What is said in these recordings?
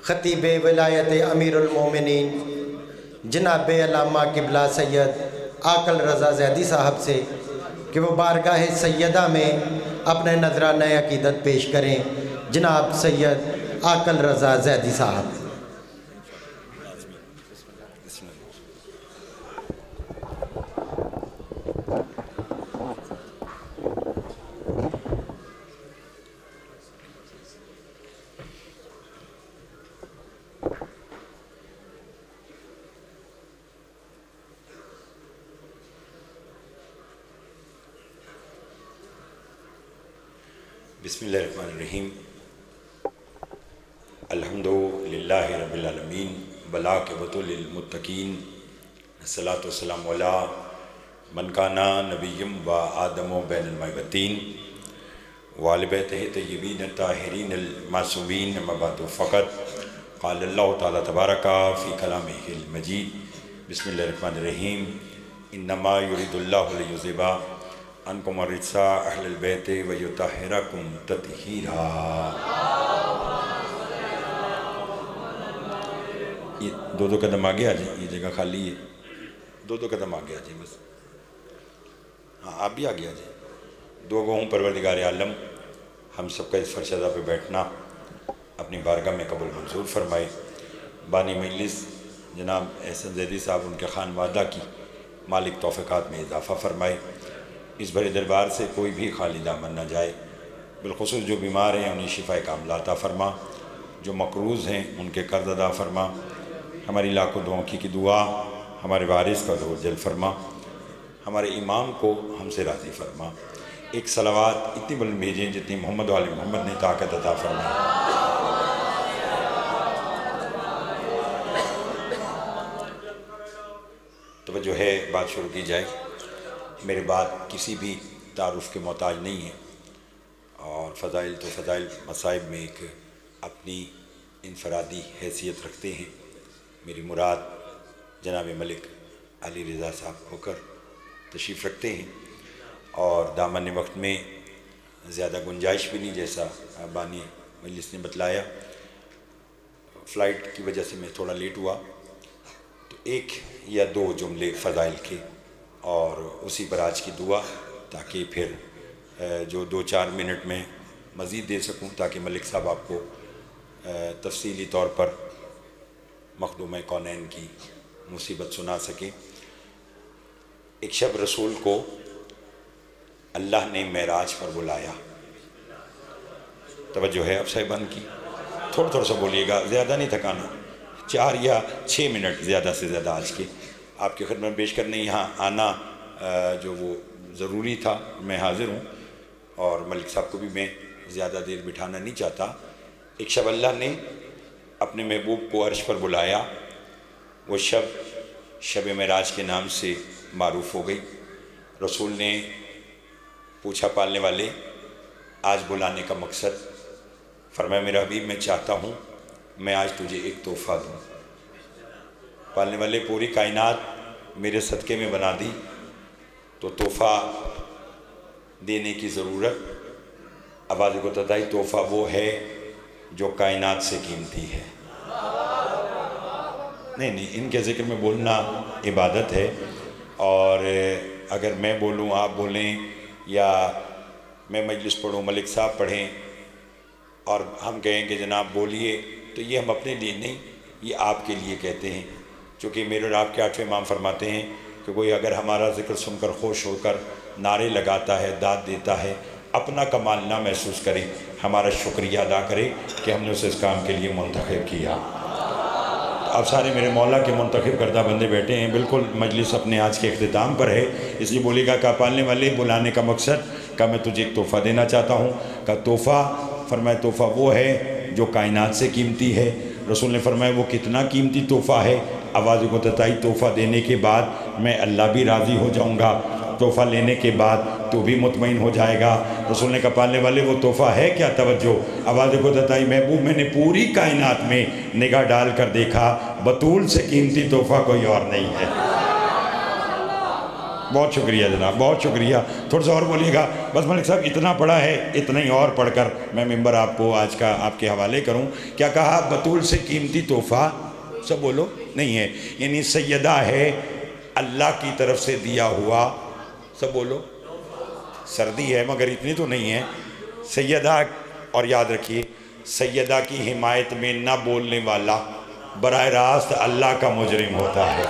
خطیب ولایت امیر المومنین جناب علامہ قبلہ سید عاقل رضا زیدی صاحب سے کہ وہ بارگاہ سیدہ میں اپنے نذرانہ عقیدت پیش کریں۔ جناب سید عاقل رضا زیدی صاحب۔ بسم اللہ الرحمن الرحیم۔ الحمدللہ رب العالمین والعاقبۃ للمتقین، الصلاۃ والسلام علی من کان نبی و آدم بین الماء والطین وآل بیتہ طیبین الطاہرین المعصومین، اما بعد فقط قال اللہ تعالیٰ تبارک فی کلامہ المجید۔ بسم اللہ الرحمن الرحیم۔ انما یرید اللہ لیذہب عنکم الرجس اہل البیت ویطہرکم تطہیرا۔ یہ دو قدم آگے آ جائیں، یہ جگہ خالی ہے، دو قدم آگے آ جائیں بس۔ ہاں آپ بھی آگے آ جائیں۔ دو گو ہوں پروردگار عالم ہم سب کا اس فرشدہ پہ بیٹھنا اپنی بارگاہ میں قبول منظور فرمائے۔ بانی مجلس جناب احسن زیدی صاحب ان کے خانوادہ کی مالک توفیقات میں اضافہ فرمائے۔ اس بھرے دربار سے کوئی بھی خالی دامن نہ جائے، بالخصوص جو بیمار ہیں انہیں شفا کاملہ عطا فرما، جو مقروض ہیں ان کے قرض ادا فرما، ہماری لاکھوں دعاؤں کی دعا ہمارے وارث کا ظہور جل فرما، ہمارے امام کو ہم سے راضی فرما۔ ایک صلوات اتنی بلند بھیجیں جتنی محمد و آل محمد نے طاقت عطا فرمائی۔ توجہ ہے، بات شروع کی جائے۔ میرے بات کسی بھی تعارف کے محتاج نہیں ہے، اور فضائل تو فضائل مصائب میں ایک اپنی انفرادی حیثیت رکھتے ہیں۔ میری مراد جناب ملک علی رضا صاحب ہو کر تشریف رکھتے ہیں، اور دامن وقت میں زیادہ گنجائش بھی نہیں، جیسا بانی مجلس نے بتلایا۔ فلائٹ کی وجہ سے میں تھوڑا لیٹ ہوا، تو ایک یا دو جملے فضائل کے اور اسی پر آج کی دعا، تاکہ پھر جو 2-4 منٹ میں مزید دے سکوں، تاکہ ملک صاحب آپ کو تفصیلی طور پر مخدوم کونین کی مصیبت سنا سکیں۔ ایک شب رسول کو اللہ نے معراج پر بلایا۔ توجہ ہے اب صاحبان کی، تھوڑا سا بولیے گا، زیادہ نہیں تھکانا، 4 یا 6 منٹ زیادہ سے زیادہ آج کے آپ کی خدمت پیش کرنے یہاں آنا جو وہ ضروری تھا۔ میں حاضر ہوں، اور ملک صاحب کو بھی میں زیادہ دیر بٹھانا نہیں چاہتا۔ ایک شب اللہ نے اپنے محبوب کو عرش پر بلایا، وہ شب معراج کے نام سے معروف ہو گئی۔ رسول نے پوچھا پالنے والے آج بلانے کا مقصد؟ فرمایا میرا حبیب میں چاہتا ہوں میں آج تجھے ایک تحفہ دوں۔ پالنے والے پوری کائنات میرے صدقے میں بنا دی، تو تحفہ دینے کی ضرورت، آواز کو تدائی تحفہ وہ ہے جو کائنات سے قیمتی ہے۔ نہیں، ان کے ذکر میں بولنا عبادت ہے، اور اگر میں بولوں، آپ بولیں، یا میں مجلس پڑھوں، ملک صاحب پڑھیں، اور ہم کہیں کہ جناب بولیے، تو یہ ہم اپنے لیے نہیں، یہ آپ کے لیے کہتے ہیں۔ چونکہ میرے اور آپ کے 8ویں امام فرماتے ہیں کہ کوئی اگر ہمارا ذکر سن کر خوش ہو کر نعرے لگاتا ہے، داد دیتا ہے، اپنا کمال نہ محسوس کرے، ہمارا شکریہ ادا کرے کہ ہم نے اسے اس کام کے لیے منتخب کیا۔ اب سارے میرے مولا کے منتخب کردہ بندے بیٹھے ہیں، بالکل مجلس اپنے آج کے اختتام پر ہے، اس لیے بولیے گا کہ پالنے والے بلانے کا مقصد، کہ میں تجھے ایک تحفہ دینا چاہتا ہوں۔ کہ تحفہ، فرمایا تحفہ وہ ہے جو کائنات سے قیمتی ہے۔ رسول نے فرمایا وہ کتنا قیمتی تحفہ ہے؟ آواز کو تتائی تحفہ دینے کے بعد میں اللہ بھی راضی ہو جاؤں گا، تحفہ لینے کے بعد تو بھی مطمئن ہو جائے گا۔ رسول نے کہا پالنے والے وہ تحفہ ہے کیا؟ توجہ، آواز کو تتائی محبوب میں نے پوری کائنات میں نگاہ ڈال کر دیکھا، بطول سے قیمتی تحفہ کوئی اور نہیں ہے۔ بہت شکریہ جناب، بہت شکریہ. تھوڑا سا اور بولیے گا. بس ملک صاحب اتنا پڑھا ہے، اتنا ہی اور پڑھ کر میں ممبر آپ کو آج کا آپ کے حوالے کروں. کیا کہا؟ بطول سے قیمتی تحفہ سب بولو نہیں ہے، یعنی سیدہ ہے اللہ کی طرف سے دیا ہوا. سب بولو. سردی ہے مگر اتنی تو نہیں ہے. سیدہ، اور یاد رکھیے سیدہ کی حمایت میں نہ بولنے والا براہ راست اللہ کا مجرم ہوتا ہے.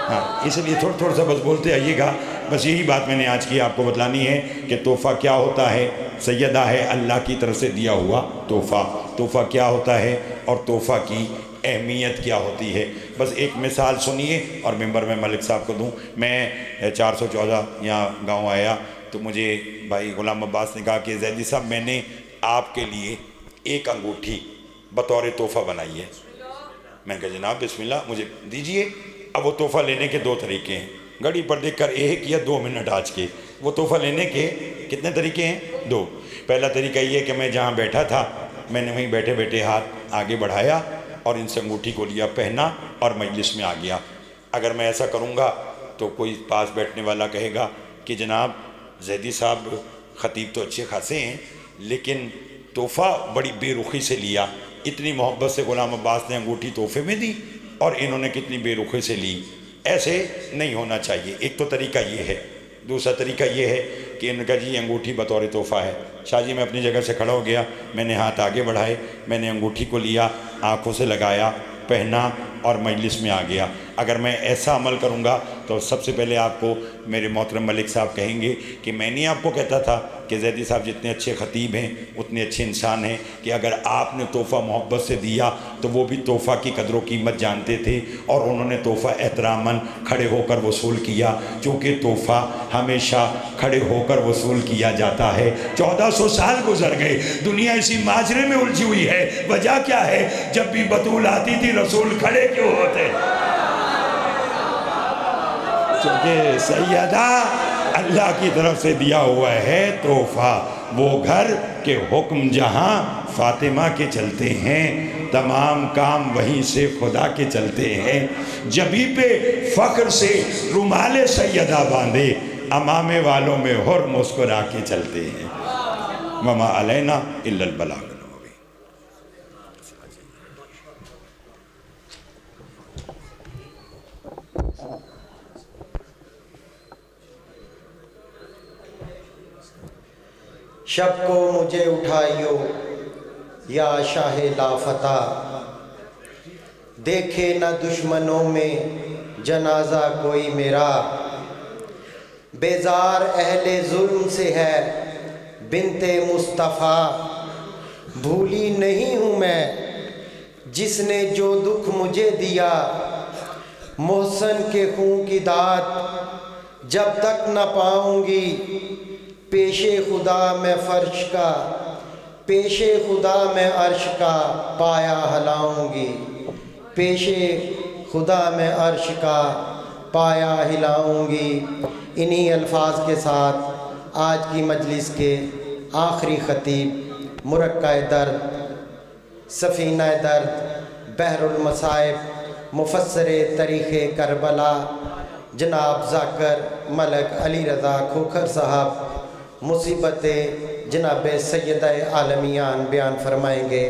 ہاں اس لیے تھوڑا سا بس بولتے آئیے گا. بس یہی بات میں نے آج کی آپ کو بتلانی ہے کہ تحفہ کیا ہوتا ہے. سیدہ ہے اللہ کی طرف سے دیا ہوا تحفہ. تحفہ کیا ہوتا ہے اور تحفہ کی اہمیت کیا ہوتی ہے. بس ایک مثال سنیے اور ممبر میں ملک صاحب کو دوں. میں 414 یہاں گاؤں آیا تو مجھے بھائی غلام عباس نے کہا کہ زیدی صاحب میں نے آپ کے لیے ایک انگوٹھی بطور تحفہ بنائی ہے. میں کہا جناب بسم اللہ مجھے دیجئے. اب وہ تحفہ لینے کے دو طریقے ہیں. گھڑی پر دیکھ کر 1 یا 2 منٹ آج کے. وہ تحفہ لینے کے کتنے طریقے ہیں؟ 2. پہلا طریقہ یہ کہ میں جہاں بیٹھا تھا میں نے وہیں بیٹھے بیٹھے ہاتھ آگے بڑھایا اور ان سے انگوٹھی کو لیا، پہنا اور مجلس میں آ گیا. اگر میں ایسا کروں گا تو کوئی پاس بیٹھنے والا کہے گا کہ جناب زیدی صاحب خطیب تو اچھے خاصے ہیں لیکن تحفہ بڑی بے رخی سے لیا. اتنی محبت سے غلام عباس نے انگوٹھی تحفے میں دی اور انہوں نے کتنی بے رخی سے لی. ایسے نہیں ہونا چاہیے. ایک تو طریقہ یہ ہے. دوسرا طریقہ یہ ہے کہ ان کا جی انگوٹھی بطور تحفہ ہے. شاہ جی میں اپنی جگہ سے کھڑا ہو گیا، میں نے ہاتھ آگے بڑھائے، میں نے انگوٹھی کو لیا، آنکھوں سے لگایا، پہنا اور مجلس میں آ گیا. اگر میں ایسا عمل کروں گا تو سب سے پہلے آپ کو میرے محترم ملک صاحب کہیں گے کہ میں نہیں آپ کو کہتا تھا کہ زیدی صاحب جتنے اچھے خطیب ہیں اتنے اچھے انسان ہیں، کہ اگر آپ نے تحفہ محبت سے دیا تو وہ بھی تحفہ کی قدر و قیمت جانتے تھے اور انہوں نے تحفہ احتراماً کھڑے ہو کر وصول کیا، چونکہ تحفہ ہمیشہ کھڑے ہو کر وصول کیا جاتا ہے. 1400 سال گزر گئے، دنیا اسی ماجرے میں الجھی ہوئی ہے. وجہ کیا ہے؟ جب بھی بطول آتی تھی رسول کھڑے کیوں ہوتے؟ چونکہ سیدہ اللہ کی طرف سے دیا ہوا ہے تحفہ. وہ گھر کے حکم جہاں فاطمہ کے چلتے ہیں، تمام کام وہیں سے خدا کے چلتے ہیں. جبھی پہ فخر سے رومال سیدہ باندھے، امامے والوں میں ہر مسکرا کے چلتے ہیں. وما علینا الا البلاغ. شب کو مجھے اٹھائیو یا شاہ لافتہ، دیکھے نہ دشمنوں میں جنازہ کوئی میرا. بیزار اہل ظلم سے ہے بنت مصطفیٰ، بھولی نہیں ہوں میں جس نے جو دکھ مجھے دیا. محسن کے خون کی داد جب تک نہ پاؤں گی، پیش خدا میں فرش کا، پیش خدا میں عرش کا پایا ہلاؤں گی. پیش خدا میں عرش کا پایا ہلاؤں گی. انہی الفاظ کے ساتھ آج کی مجلس کے آخری خطیب، مرقع درد، سفینہ درد، بحر المصائب، مفسر تاریخ کربلا جناب ذاکر ملک علی رضا کھوکھر صاحب مصیبت جناب سیدہ عالمیان بیان فرمائیں گے.